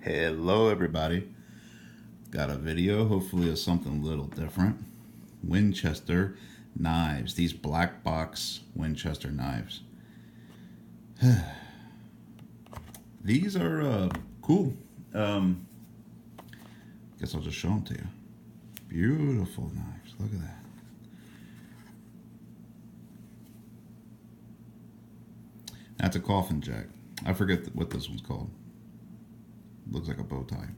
Hello, everybody. Got a video, hopefully, of something a little different. Winchester knives. These black box Winchester knives. These are cool. Um, Guess I'll just show them to you. Beautiful knives. Look at that. That's a coffin jack. I forget what this one's called. Looks like a bow tie.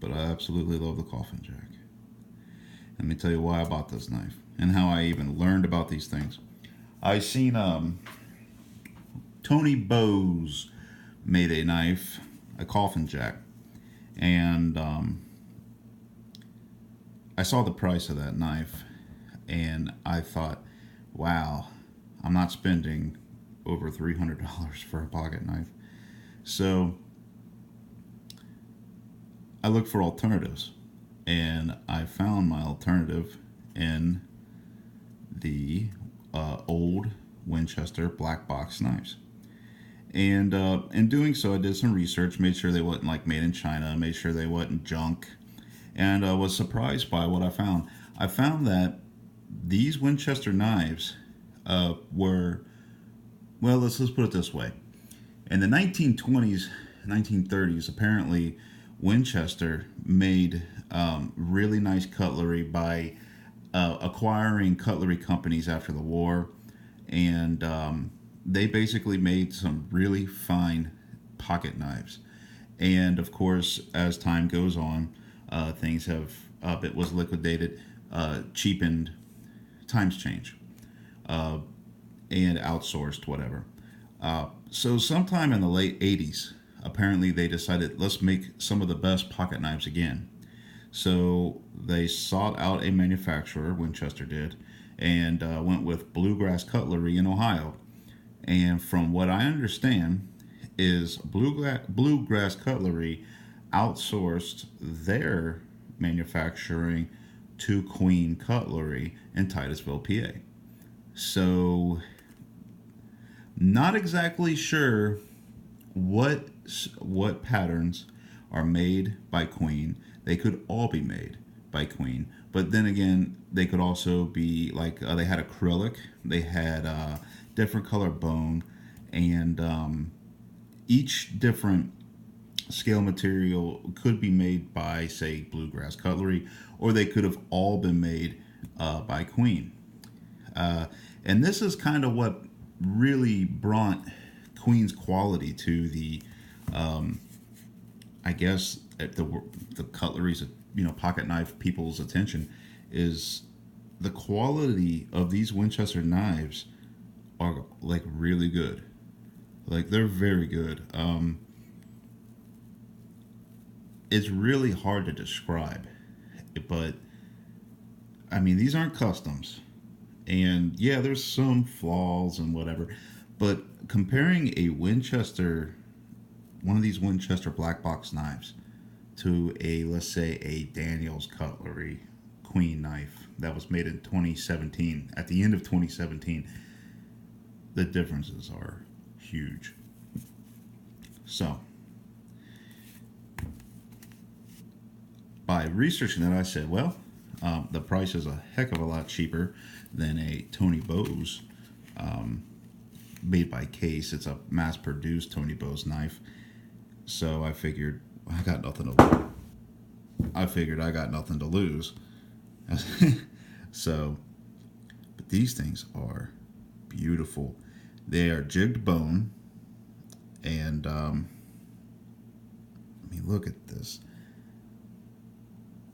But I absolutely love the coffin jack. Let me tell you why I bought this knife and how I even learned about these things. I seen Tony Bowes made a knife, a coffin jack, and I saw the price of that knife, and I thought, wow, I'm not spending over $300 for a pocket knife. So I looked for alternatives, and I found my alternative in the old Winchester black box knives. And in doing so, I did some research, made sure they wasn't like made in China, made sure they wasn't junk, and was surprised by what I found. I found that these Winchester knives were, well, let's put it this way. In the 1920s, 1930s, apparently Winchester made really nice cutlery by acquiring cutlery companies after the war, and they basically made some really fine pocket knives. And of course, as time goes on, things have it was liquidated, cheapened, times change, and outsourced, whatever. So sometime in the late 80s, apparently they decided, let's make some of the best pocket knives again. So they sought out a manufacturer, Winchester did, and went with Bluegrass Cutlery in Ohio. And from what I understand, is Bluegrass Cutlery outsourced their manufacturing to Queen Cutlery in Titusville, PA. So, not exactly sure what what patterns are made by Queen. They could all be made by Queen, but then again, they could also be like they had acrylic, they had different color bone, and each different scale material could be made by, say, Bluegrass Cutlery, or they could have all been made by Queen. And this is kind of what really brought Queen's quality to the, I guess, the cutlery's, pocket knife people's attention, is the quality of these Winchester knives are like really good. Like they're very good. It's really hard to describe, but I mean these aren't customs, and yeah, there's some flaws and whatever, but comparing a Winchester, one of these Winchester black box knives, to a, let's say, a Daniel's Cutlery Queen knife that was made in 2017, at the end of 2017, the differences are huge. So, by researching that, I said, well, the price is a heck of a lot cheaper than a Tony Bowes made by Case. It's a mass-produced Tony Bowes knife. So I figured I got nothing to lose. I got nothing to lose. So, but these things are beautiful. They are jigged bone, and I mean, look at this.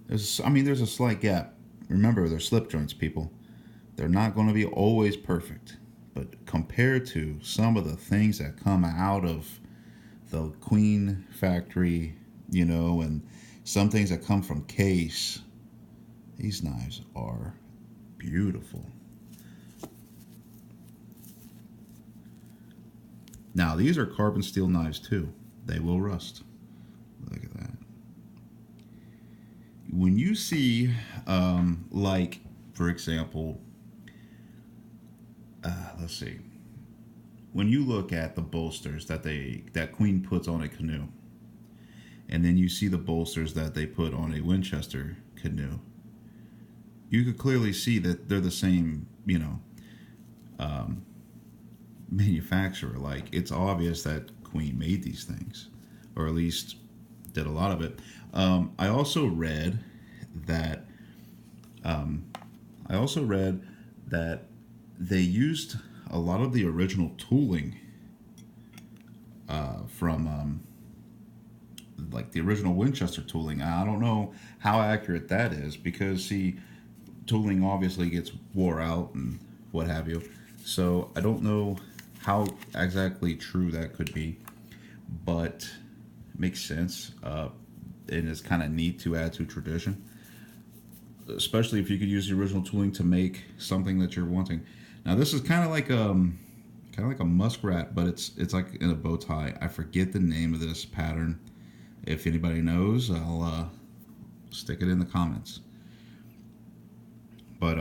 There's a slight gap. Remember, they're slip joints, people. They're not going to be always perfect, but compared to some of the things that come out of the Queen factory, and some things that come from Case, these knives are beautiful. Now, these are carbon steel knives too. They will rust. Look at that. When you see, like, for example, let's see. When you look at the bolsters that Queen puts on a canoe, and then you see the bolsters that they put on a Winchester canoe. You could clearly see that they're the same, manufacturer. Like, it's obvious that Queen made these things, or at least did a lot of it. I also read that they used a lot of the original tooling from like the original Winchester tooling. I don't know how accurate that is, because see, tooling obviously gets wore out and what have you. So I don't know how exactly true that could be, but it makes sense. And it's kind of neat to add to tradition, especially if you could use the original tooling to make something that you're wanting. Now this is kind of like a muskrat, but it's like in a bow tie. I forget the name of this pattern. If anybody knows, I'll stick it in the comments. But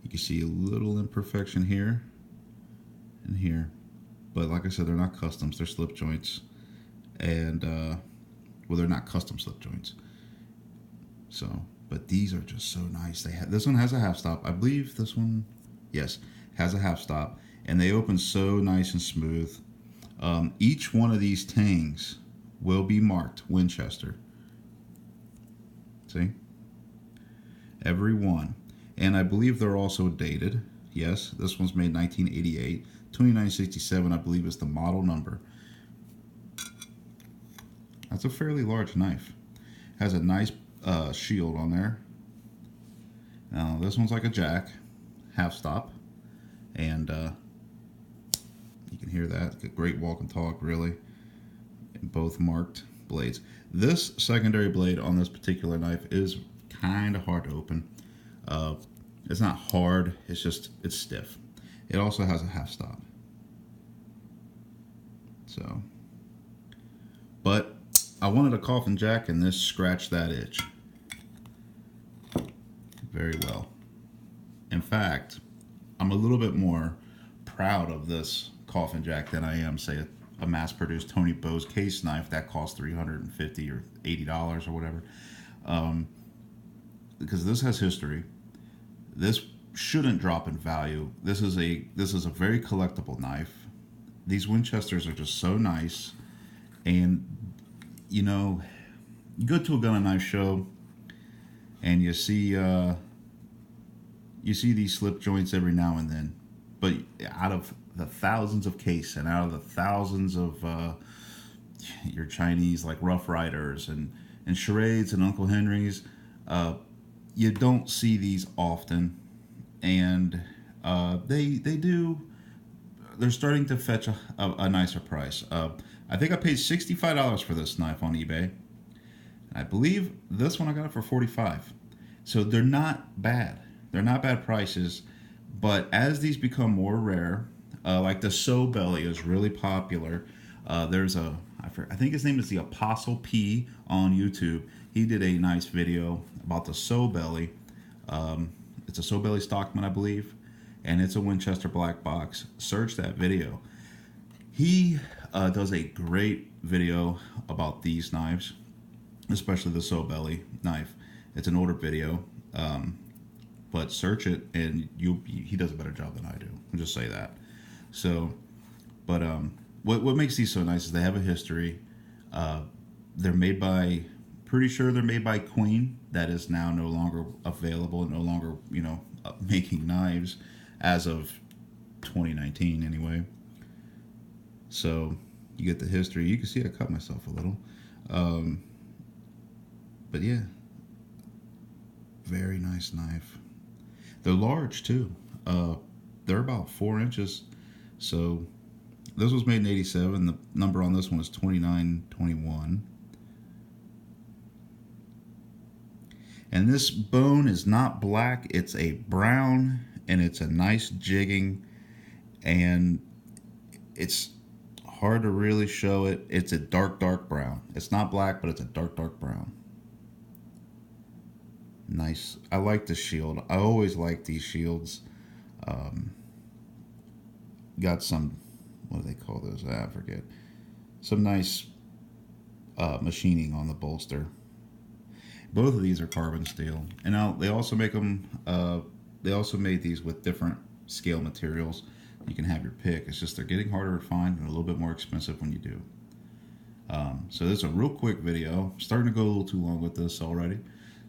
you can see a little imperfection here and here. But like I said, they're not customs, they're slip joints. And well, they're not custom slip joints. So, but these are just so nice. This one has a half stop. I believe this one, yes, has a half stop, and they open so nice and smooth. Each one of these tangs will be marked Winchester. See? Every one. And I believe they're also dated. Yes, this one's made 1988. 2967, I believe, is the model number. That's a fairly large knife. Has a nice shield on there. Now, this one's like a jack, half stop. And you can hear that. A great walk and talk, really. And both marked blades. This secondary blade on this particular knife is kind of hard to open. It's not hard, it's stiff. It also has a half stop. So, but I wanted a coffin jack, and this scratched that itch very well. In fact, I'm a little bit more proud of this coffin jack than I am, say, a mass-produced Tony Bowes case knife that costs $350 or $80 or whatever. Because this has history. This shouldn't drop in value. This is a very collectible knife. These Winchesters are just so nice, and you go to a gun and knife show, and you see these slip joints every now and then, but out of the thousands of case and out of the thousands of your Chinese like Rough Riders and charades and Uncle Henry's, you don't see these often, and they're starting to fetch a nicer price. I think I paid $65 for this knife on eBay. I believe this one I got it for $45. So they're not bad. They're not bad prices. But as these become more rare, like the Sow Belly is really popular. There's I think his name is the Apostle P on YouTube. He did a nice video about the Sow Belly. It's a Sow Belly Stockman, I believe, and it's a Winchester black box. Search that video. He does a great video about these knives, especially the Sow Belly knife. It's an older video, but search it, and he does a better job than I do. I'll just say that. So, but what makes these so nice is they have a history. They're made by, pretty sure they're made by Queen. That is now no longer available and no longer, making knives as of 2019 anyway. So you get the history. You can see I cut myself a little. But yeah, very nice knife. They're large too. They're about 4 inches. So this was made in 87. The number on this one is 2921. And this bone is not black. It's a brown, and it's a nice jigging, and it's hard to really show it. It's a dark brown. It's not black, but it's a dark brown. Nice. I like the shield. I always like these shields. Got some, what do they call those? I forget. Some nice machining on the bolster. Both of these are carbon steel, and now they also make them. They also made these with different scale materials. You can have your pick. It's just they're getting harder to find and a little bit more expensive when you do. So this is a real quick video. I'm starting to go a little too long with this already.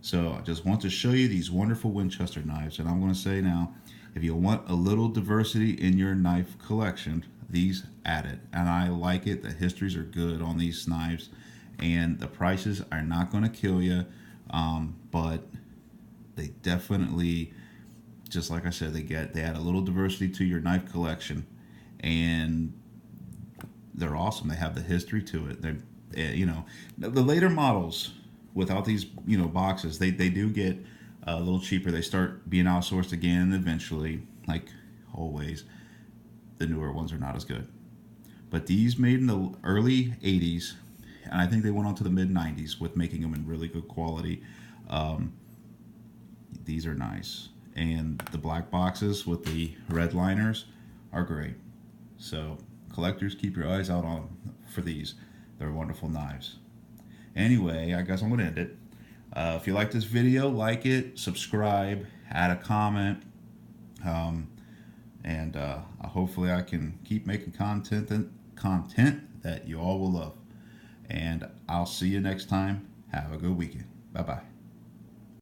So I just want to show you these wonderful Winchester knives, and I'm going to say now, if you want a little diversity in your knife collection, these add it. And I like it. The histories are good on these knives, and the prices are not going to kill you, but they definitely, just like I said, they add a little diversity to your knife collection, and they're awesome. They have the history to it. They're, the later models without these, boxes, they do get a little cheaper. They start being outsourced again, and eventually, like always, the newer ones are not as good. But these made in the early 80s, and I think they went on to the mid 90s with making them in really good quality. These are nice. And the black boxes with the red liners are great. So collectors, keep your eyes out on for these. They're wonderful knives. Anyway, I guess I'm going to end it. If you like this video, like it, subscribe, add a comment, and hopefully I can keep making content that you all will love. And I'll see you next time. Have a good weekend. Bye-bye.